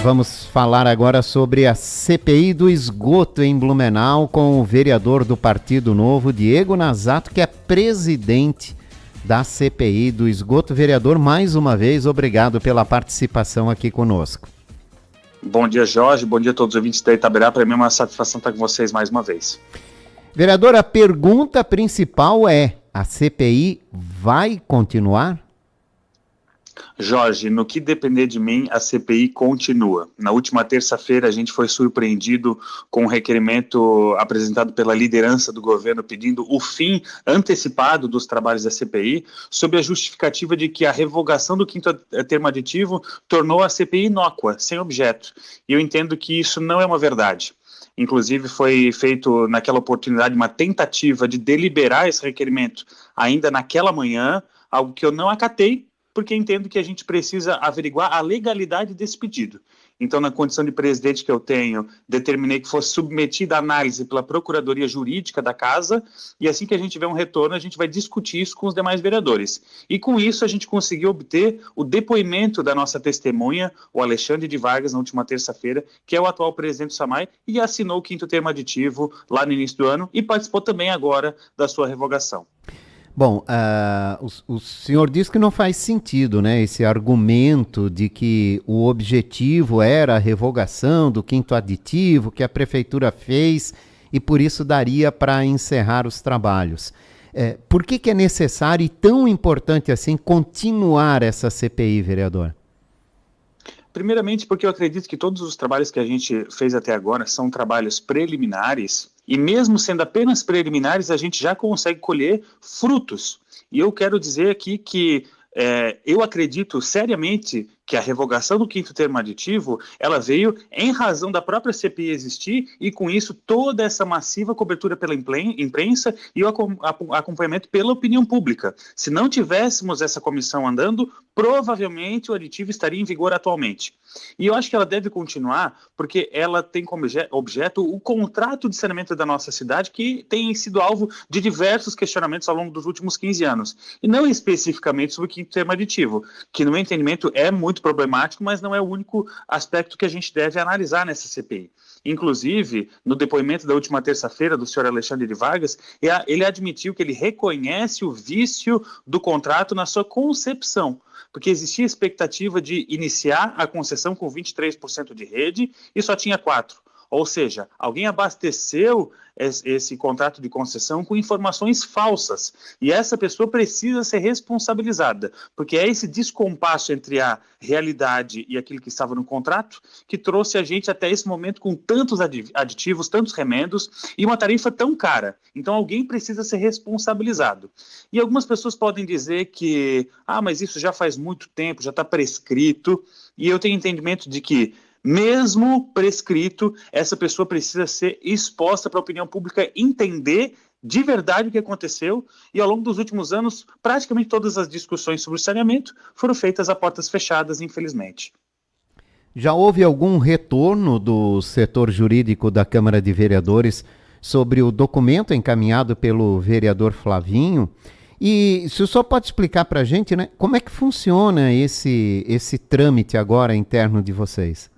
Vamos falar agora sobre a CPI do esgoto em Blumenau com o vereador do Partido Novo, Diego Nazato, que é presidente da CPI do esgoto. Vereador, mais uma vez, obrigado pela participação aqui conosco. Bom dia, Jorge. Bom dia a todos os ouvintes da Itaberá. Para mim é uma satisfação estar com vocês mais uma vez. Vereador, a pergunta principal é: a CPI vai continuar? Jorge, no que depender de mim, a CPI continua. Na última terça-feira, a gente foi surpreendido com um requerimento apresentado pela liderança do governo pedindo o fim antecipado dos trabalhos da CPI, sob a justificativa de que a revogação do quinto termo aditivo tornou a CPI inócua, sem objeto. E eu entendo que isso não é uma verdade. Inclusive, foi feito naquela oportunidade uma tentativa de deliberar esse requerimento ainda naquela manhã, algo que eu não acatei, porque entendo que a gente precisa averiguar a legalidade desse pedido. Então, na condição de presidente que eu tenho, determinei que fosse submetida à análise pela Procuradoria Jurídica da Casa, e assim que a gente tiver um retorno, a gente vai discutir isso com os demais vereadores. E com isso, a gente conseguiu obter o depoimento da nossa testemunha, o Alexandre de Vargas, na última terça-feira, que é o atual presidente do SAMAI, e assinou o quinto termo aditivo lá no início do ano, e participou também agora da sua revogação. Bom, o senhor diz que não faz sentido, né, esse argumento de que o objetivo era a revogação do quinto aditivo que a prefeitura fez e por isso daria para encerrar os trabalhos. Por que é necessário e tão importante assim continuar essa CPI, vereador? Primeiramente, porque eu acredito que todos os trabalhos que a gente fez até agora são trabalhos preliminares, e mesmo sendo apenas preliminares, a gente já consegue colher frutos. E eu quero dizer aqui que eu acredito seriamente que a revogação do quinto termo aditivo, ela veio em razão da própria CPI existir e, com isso, toda essa massiva cobertura pela imprensa e o acompanhamento pela opinião pública. Se não tivéssemos essa comissão andando, provavelmente o aditivo estaria em vigor atualmente. E eu acho que ela deve continuar porque ela tem como objeto o contrato de saneamento da nossa cidade, que tem sido alvo de diversos questionamentos ao longo dos últimos 15 anos. E não especificamente sobre o quinto termo aditivo, que, no meu entendimento, é muito problemático, mas não é o único aspecto que a gente deve analisar nessa CPI. Inclusive, no depoimento da última terça-feira do senhor Alexandre de Vargas, ele admitiu que ele reconhece o vício do contrato na sua concepção, porque existia a expectativa de iniciar a concessão com 23% de rede e só tinha 4%. Ou seja, alguém abasteceu esse contrato de concessão com informações falsas. E essa pessoa precisa ser responsabilizada, porque é esse descompasso entre a realidade e aquilo que estava no contrato que trouxe a gente até esse momento com tantos aditivos, tantos remendos e uma tarifa tão cara. Então alguém precisa ser responsabilizado. E algumas pessoas podem dizer que, mas isso já faz muito tempo, já está prescrito, e eu tenho entendimento de que mesmo prescrito, essa pessoa precisa ser exposta para a opinião pública entender de verdade o que aconteceu, e ao longo dos últimos anos, praticamente todas as discussões sobre o saneamento foram feitas a portas fechadas, infelizmente. Já houve algum retorno do setor jurídico da Câmara de Vereadores sobre o documento encaminhado pelo vereador Flavinho? E se o senhor pode explicar para a gente, né, como é que funciona esse trâmite agora interno de vocês?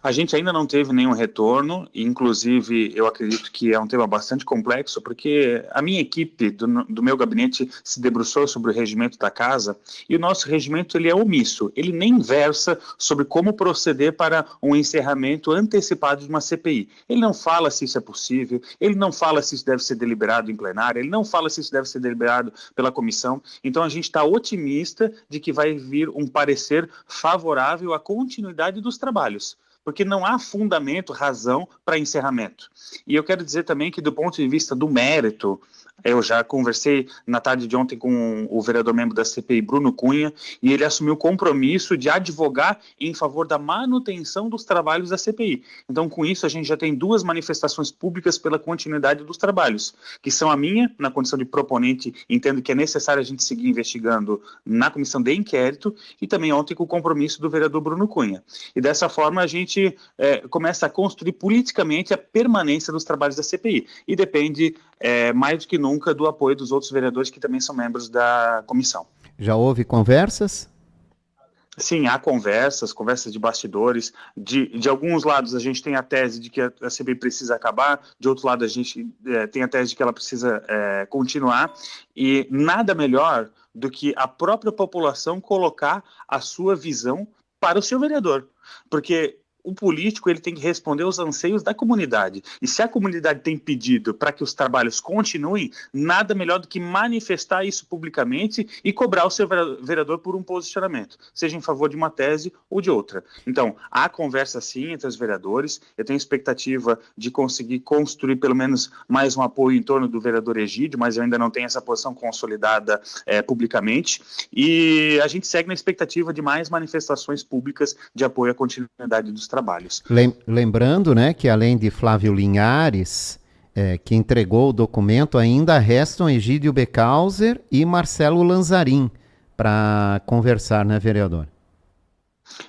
A gente ainda não teve nenhum retorno, inclusive eu acredito que é um tema bastante complexo, porque a minha equipe do meu gabinete se debruçou sobre o regimento da casa, e o nosso regimento ele é omisso, ele nem versa sobre como proceder para um encerramento antecipado de uma CPI. Ele não fala se isso é possível, ele não fala se isso deve ser deliberado em plenário, ele não fala se isso deve ser deliberado pela comissão, então a gente está otimista de que vai vir um parecer favorável à continuidade dos trabalhos, porque não há fundamento, razão para encerramento. E eu quero dizer também que, do ponto de vista do mérito, eu já conversei na tarde de ontem com o vereador membro da CPI, Bruno Cunha, e ele assumiu o compromisso de advogar em favor da manutenção dos trabalhos da CPI. Então, com isso, a gente já tem 2 manifestações públicas pela continuidade dos trabalhos, que são a minha, na condição de proponente, entendo que é necessário a gente seguir investigando na comissão de inquérito, e também ontem com o compromisso do vereador Bruno Cunha. E dessa forma, a gente começa a construir politicamente a permanência dos trabalhos da CPI, e depende mais do que nunca do apoio dos outros vereadores que também são membros da comissão. Já houve conversas? Sim, há conversas de bastidores. De alguns lados, a gente tem a tese de que a CPI precisa acabar, de outro lado, a gente tem a tese de que ela precisa continuar, e nada melhor do que a própria população colocar a sua visão para o seu vereador. Porque o político ele tem que responder aos anseios da comunidade. E se a comunidade tem pedido para que os trabalhos continuem, nada melhor do que manifestar isso publicamente e cobrar o seu vereador por um posicionamento, seja em favor de uma tese ou de outra. Então, há conversa sim entre os vereadores. Eu tenho expectativa de conseguir construir pelo menos mais um apoio em torno do vereador Egídio, mas eu ainda não tenho essa posição consolidada publicamente. E a gente segue na expectativa de mais manifestações públicas de apoio à continuidade dos trabalhos. Lembrando, né, que além de Flávio Linhares, que entregou o documento, ainda restam Egídio Becauser e Marcelo Lanzarin para conversar, né, vereador?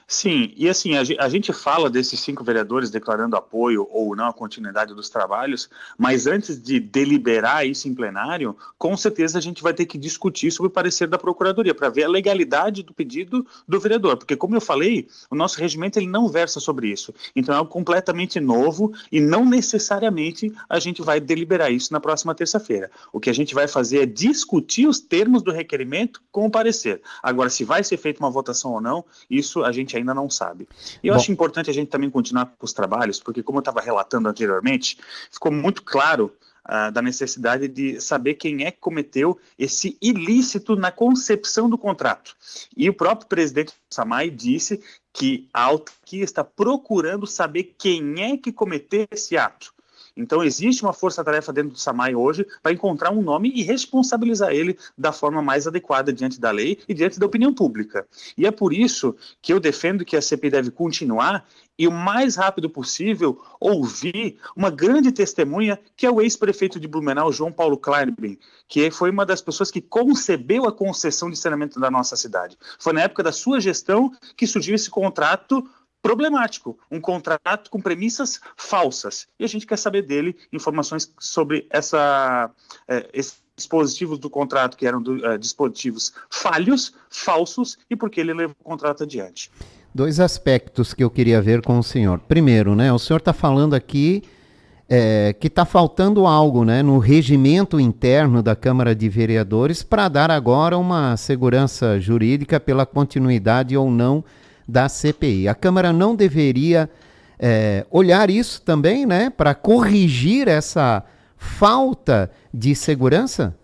Sim, e assim, a gente fala desses 5 vereadores declarando apoio ou não à continuidade dos trabalhos, mas antes de deliberar isso em plenário, com certeza a gente vai ter que discutir sobre o parecer da Procuradoria, para ver a legalidade do pedido do vereador, porque como eu falei, o nosso regimento ele não versa sobre isso, então é algo completamente novo e não necessariamente a gente vai deliberar isso na próxima terça-feira. O que a gente vai fazer é discutir os termos do requerimento com o parecer. Agora, se vai ser feita uma votação ou não, isso a gente ainda não sabe. E eu acho importante a gente também continuar com os trabalhos, porque como eu estava relatando anteriormente, ficou muito claro da necessidade de saber quem é que cometeu esse ilícito na concepção do contrato. E o próprio presidente Samay disse que a autarquia está procurando saber quem é que cometeu esse ato. Então, existe uma força-tarefa dentro do SAMAI hoje para encontrar um nome e responsabilizar ele da forma mais adequada diante da lei e diante da opinião pública. E é por isso que eu defendo que a CPI deve continuar e, o mais rápido possível, ouvir uma grande testemunha, que é o ex-prefeito de Blumenau, João Paulo Kleinben, que foi uma das pessoas que concebeu a concessão de saneamento da nossa cidade. Foi na época da sua gestão que surgiu esse contrato problemático, um contrato com premissas falsas. E a gente quer saber dele informações sobre esses dispositivos do contrato que eram dispositivos falhos, falsos, e por que ele levou o contrato adiante. 2 aspectos que eu queria ver com o senhor. Primeiro, né, o senhor está falando aqui que está faltando algo, né, no regimento interno da Câmara de Vereadores para dar agora uma segurança jurídica pela continuidade ou não da CPI. A Câmara não deveria olhar isso também, né, para corrigir essa falta de segurança?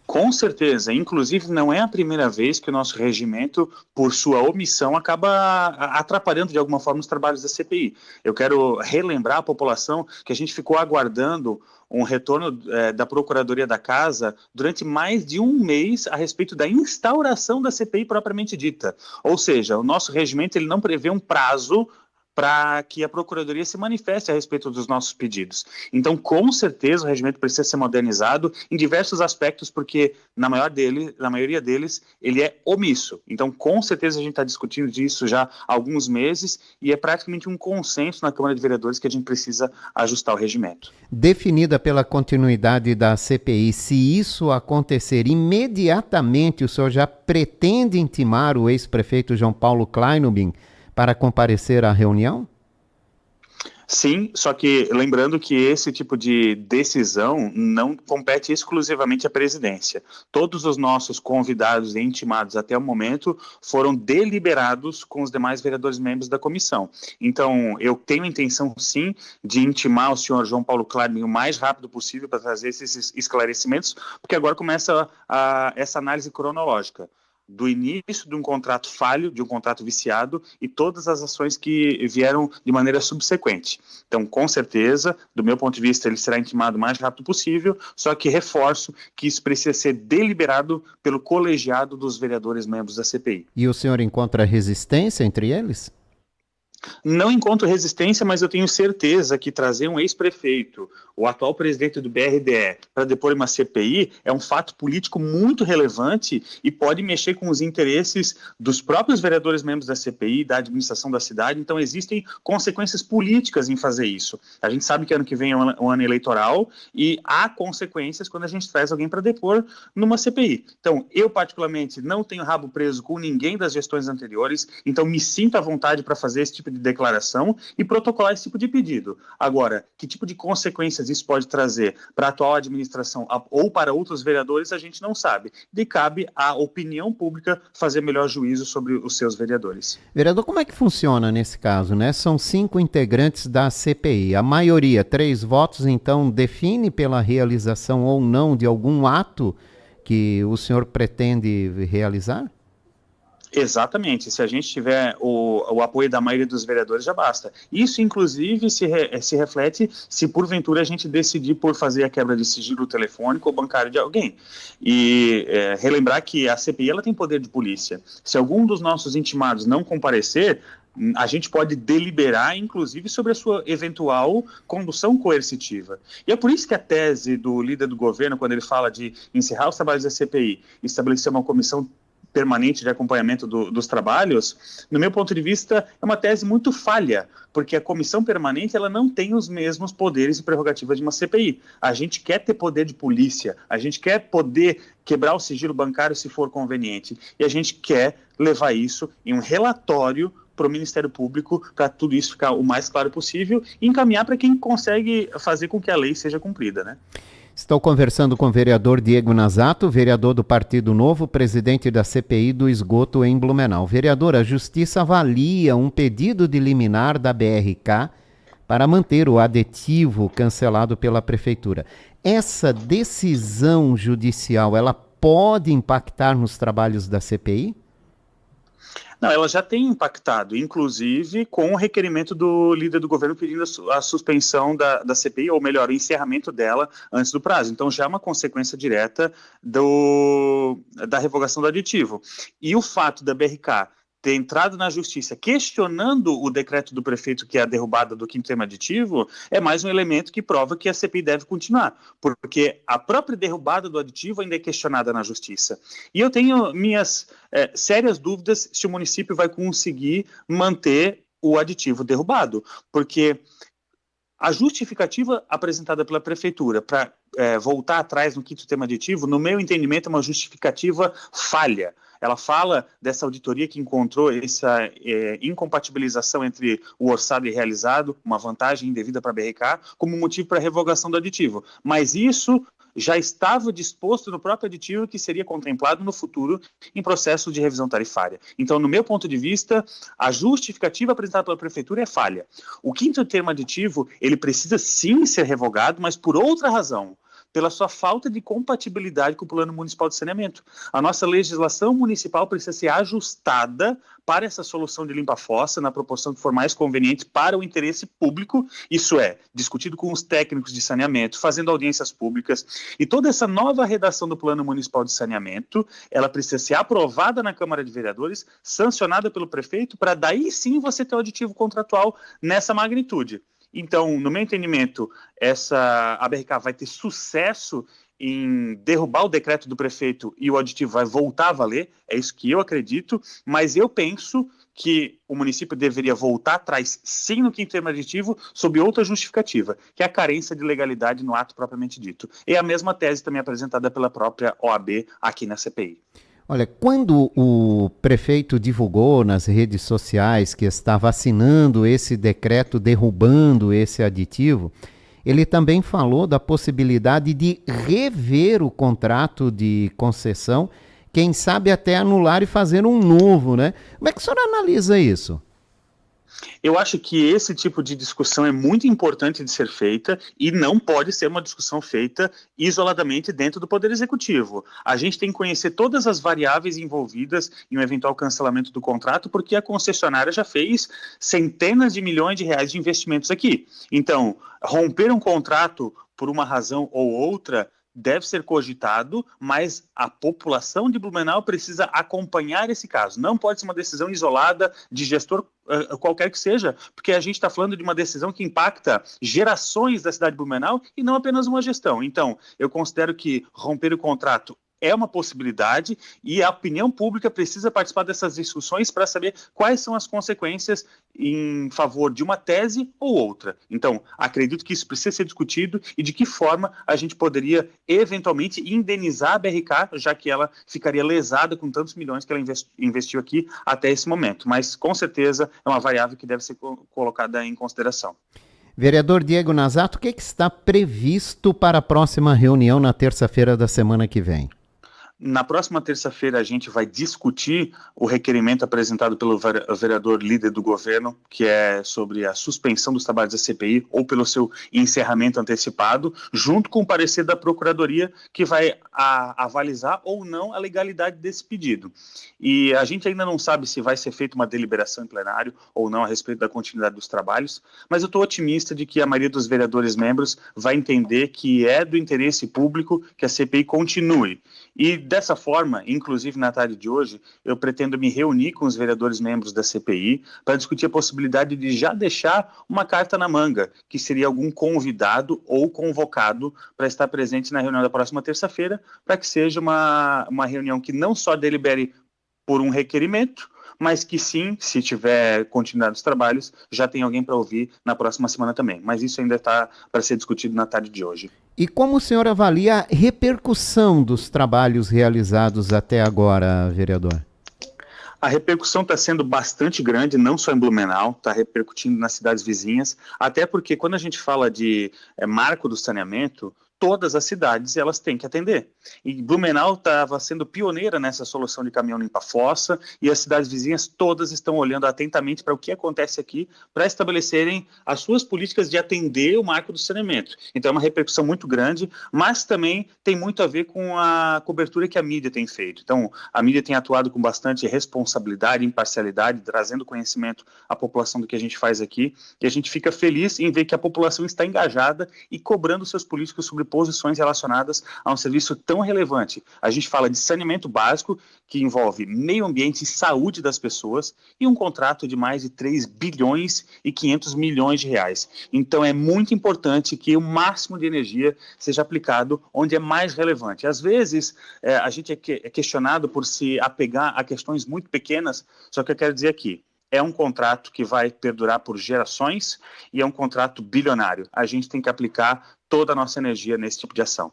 Com certeza, inclusive não é a primeira vez que o nosso regimento, por sua omissão, acaba atrapalhando de alguma forma os trabalhos da CPI. Eu quero relembrar a população que a gente ficou aguardando um retorno da Procuradoria da Casa durante mais de um mês a respeito da instauração da CPI propriamente dita. Ou seja, o nosso regimento ele não prevê um prazo para que a Procuradoria se manifeste a respeito dos nossos pedidos. Então, com certeza, o regimento precisa ser modernizado em diversos aspectos, porque, na maioria deles, ele é omisso. Então, com certeza, a gente está discutindo disso já há alguns meses e é praticamente um consenso na Câmara de Vereadores que a gente precisa ajustar o regimento. Definida pela continuidade da CPI, se isso acontecer imediatamente, o senhor já pretende intimar o ex-prefeito João Paulo Kleinben para comparecer à reunião? Sim, só que lembrando que esse tipo de decisão não compete exclusivamente à presidência. Todos os nossos convidados e intimados até o momento foram deliberados com os demais vereadores membros da comissão. Então, eu tenho a intenção, sim, de intimar o senhor João Paulo Kleinben o mais rápido possível para trazer esses esclarecimentos, porque agora começa essa análise cronológica do início de um contrato falho, de um contrato viciado e todas as ações que vieram de maneira subsequente. Então, com certeza, do meu ponto de vista, ele será intimado o mais rápido possível, só que reforço que isso precisa ser deliberado pelo colegiado dos vereadores membros da CPI. E o senhor encontra resistência entre eles? Não encontro resistência, mas eu tenho certeza que trazer um ex-prefeito, o atual presidente do BRDE, para depor uma CPI é um fato político muito relevante e pode mexer com os interesses dos próprios vereadores membros da CPI, da administração da cidade. Então, existem consequências políticas em fazer isso. A gente sabe que ano que vem é um ano eleitoral e há consequências quando a gente traz alguém para depor numa CPI. Então, eu, particularmente, não tenho rabo preso com ninguém das gestões anteriores, então me sinto à vontade para fazer esse tipo de declaração e protocolar esse tipo de pedido. Agora, que tipo de consequências isso pode trazer para a atual administração ou para outros vereadores, a gente não sabe. E cabe à opinião pública fazer melhor juízo sobre os seus vereadores. Vereador, como é que funciona nesse caso, né? São 5 integrantes da CPI. A maioria, 3 votos, então, define pela realização ou não de algum ato que o senhor pretende realizar? Exatamente, se a gente tiver o apoio da maioria dos vereadores já basta. Isso, inclusive, se reflete se porventura a gente decidir por fazer a quebra de sigilo telefônico ou bancário de alguém. E relembrar que a CPI ela tem poder de polícia. Se algum dos nossos intimados não comparecer, a gente pode deliberar, inclusive, sobre a sua eventual condução coercitiva. E é por isso que a tese do líder do governo, quando ele fala de encerrar os trabalhos da CPI e estabelecer uma comissão permanente de acompanhamento dos trabalhos, no meu ponto de vista, é uma tese muito falha, porque a comissão permanente ela não tem os mesmos poderes e prerrogativas de uma CPI. A gente quer ter poder de polícia, a gente quer poder quebrar o sigilo bancário se for conveniente, e a gente quer levar isso em um relatório para o Ministério Público, para tudo isso ficar o mais claro possível, e encaminhar para quem consegue fazer com que a lei seja cumprida, né? Estou conversando com o vereador Diego Nazato, vereador do Partido Novo, presidente da CPI do esgoto em Blumenau. Vereador, a Justiça avalia um pedido de liminar da BRK para manter o aditivo cancelado pela Prefeitura. Essa decisão judicial, ela pode impactar nos trabalhos da CPI? Não, ela já tem impactado, inclusive com o requerimento do líder do governo pedindo a suspensão da CPI, ou melhor, o encerramento dela antes do prazo. Então já é uma consequência direta da revogação do aditivo. E o fato da BRK ter entrado na justiça questionando o decreto do prefeito que é a derrubada do quinto tema aditivo, é mais um elemento que prova que a CPI deve continuar, porque a própria derrubada do aditivo ainda é questionada na justiça. E eu tenho minhas sérias dúvidas se o município vai conseguir manter o aditivo derrubado, porque a justificativa apresentada pela prefeitura para voltar atrás no quinto tema aditivo, no meu entendimento, é uma justificativa falha. Ela fala dessa auditoria que encontrou essa incompatibilização entre o orçado e realizado, uma vantagem indevida para a BRK, como motivo para a revogação do aditivo. Mas isso já estava disposto no próprio aditivo que seria contemplado no futuro em processo de revisão tarifária. Então, no meu ponto de vista, a justificativa apresentada pela prefeitura é falha. O quinto termo aditivo, ele precisa sim ser revogado, mas por outra razão, pela sua falta de compatibilidade com o Plano Municipal de Saneamento. A nossa legislação municipal precisa ser ajustada para essa solução de limpa-fossa na proporção que for mais conveniente para o interesse público, isso é, discutido com os técnicos de saneamento, fazendo audiências públicas, e toda essa nova redação do Plano Municipal de Saneamento, ela precisa ser aprovada na Câmara de Vereadores, sancionada pelo prefeito, para daí sim você ter o aditivo contratual nessa magnitude. Então, no meu entendimento, a BRK vai ter sucesso em derrubar o decreto do prefeito e o aditivo vai voltar a valer, é isso que eu acredito, mas eu penso que o município deveria voltar atrás, sim, no quinto termo aditivo, sob outra justificativa, que é a carência de legalidade no ato propriamente dito. E a mesma tese também apresentada pela própria OAB aqui na CPI. Olha, quando o prefeito divulgou nas redes sociais que estava assinando esse decreto derrubando esse aditivo, ele também falou da possibilidade de rever o contrato de concessão, quem sabe até anular e fazer um novo, né? Como é que o senhor analisa isso? Eu acho que esse tipo de discussão é muito importante de ser feita e não pode ser uma discussão feita isoladamente dentro do Poder Executivo. A gente tem que conhecer todas as variáveis envolvidas em um eventual cancelamento do contrato, porque a concessionária já fez centenas de milhões de reais de investimentos aqui. Então, romper um contrato por uma razão ou outra deve ser cogitado, mas a população de Blumenau precisa acompanhar esse caso. Não pode ser uma decisão isolada de gestor qualquer que seja, porque a gente está falando de uma decisão que impacta gerações da cidade de Blumenau e não apenas uma gestão. Então, eu considero que romper o contrato é uma possibilidade e a opinião pública precisa participar dessas discussões para saber quais são as consequências em favor de uma tese ou outra. Então, acredito que isso precisa ser discutido e de que forma a gente poderia eventualmente indenizar a BRK, já que ela ficaria lesada com tantos milhões que ela investiu aqui até esse momento. Mas, com certeza, é uma variável que deve ser colocada em consideração. Vereador Diego Nasato, o que está previsto para a próxima reunião na terça-feira da semana que vem? Na próxima terça-feira a gente vai discutir o requerimento apresentado pelo vereador líder do governo, que é sobre a suspensão dos trabalhos da CPI ou pelo seu encerramento antecipado, junto com o parecer da Procuradoria, que vai avalizar ou não a legalidade desse pedido. E a gente ainda não sabe se vai ser feita uma deliberação em plenário ou não a respeito da continuidade dos trabalhos, mas eu estou otimista de que a maioria dos vereadores membros vai entender que é do interesse público que a CPI continue. E dessa forma, inclusive na tarde de hoje, eu pretendo me reunir com os vereadores membros da CPI para discutir a possibilidade de já deixar uma carta na manga, que seria algum convidado ou convocado para estar presente na reunião da próxima terça-feira, para que seja uma reunião que não só delibere por um requerimento, mas que sim, se tiver continuidade dos trabalhos, já tem alguém para ouvir na próxima semana também. Mas isso ainda está para ser discutido na tarde de hoje. E como o senhor avalia a repercussão dos trabalhos realizados até agora, vereador? A repercussão está sendo bastante grande, não só em Blumenau, está repercutindo nas cidades vizinhas, até porque quando a gente fala de marco do saneamento, todas as cidades elas têm que atender. E Blumenau estava sendo pioneira nessa solução de caminhão limpa-fossa e as cidades vizinhas todas estão olhando atentamente para o que acontece aqui para estabelecerem as suas políticas de atender o marco do saneamento. Então é uma repercussão muito grande, mas também tem muito a ver com a cobertura que a mídia tem feito. Então a mídia tem atuado com bastante responsabilidade, imparcialidade, trazendo conhecimento à população do que a gente faz aqui e a gente fica feliz em ver que a população está engajada e cobrando seus políticos sobre posições relacionadas a um serviço tão relevante. A gente fala de saneamento básico, que envolve meio ambiente e saúde das pessoas, e um contrato de mais de 3 bilhões e 500 milhões de reais. Então é muito importante que o máximo de energia seja aplicado onde é mais relevante. Às vezes, a gente é questionado por se apegar a questões muito pequenas, só que eu quero dizer aqui, é um contrato que vai perdurar por gerações e é um contrato bilionário. A gente tem que aplicar toda a nossa energia nesse tipo de ação.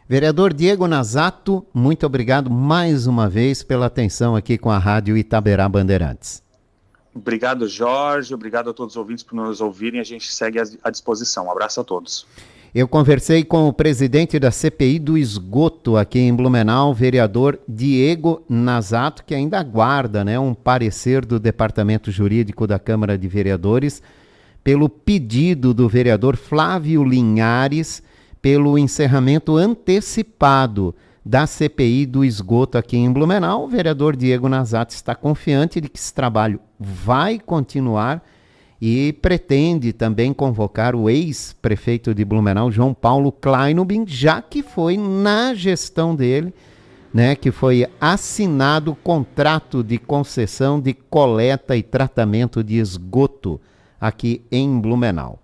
Vereador Diego Nasato, muito obrigado mais uma vez pela atenção aqui com a Rádio Itaberá Bandeirantes. Obrigado, Jorge. Obrigado a todos os ouvintes por nos ouvirem. A gente segue à disposição. Um abraço a todos. Eu conversei com o presidente da CPI do esgoto aqui em Blumenau, vereador Diego Nasato, que ainda aguarda, um parecer do Departamento Jurídico da Câmara de Vereadores pelo pedido do vereador Flávio Linhares pelo encerramento antecipado da CPI do esgoto aqui em Blumenau. O vereador Diego Nasato está confiante de que esse trabalho vai continuar e pretende também convocar o ex-prefeito de Blumenau, João Paulo Kleinubin, já que foi na gestão dele, que foi assinado o contrato de concessão de coleta e tratamento de esgoto aqui em Blumenau.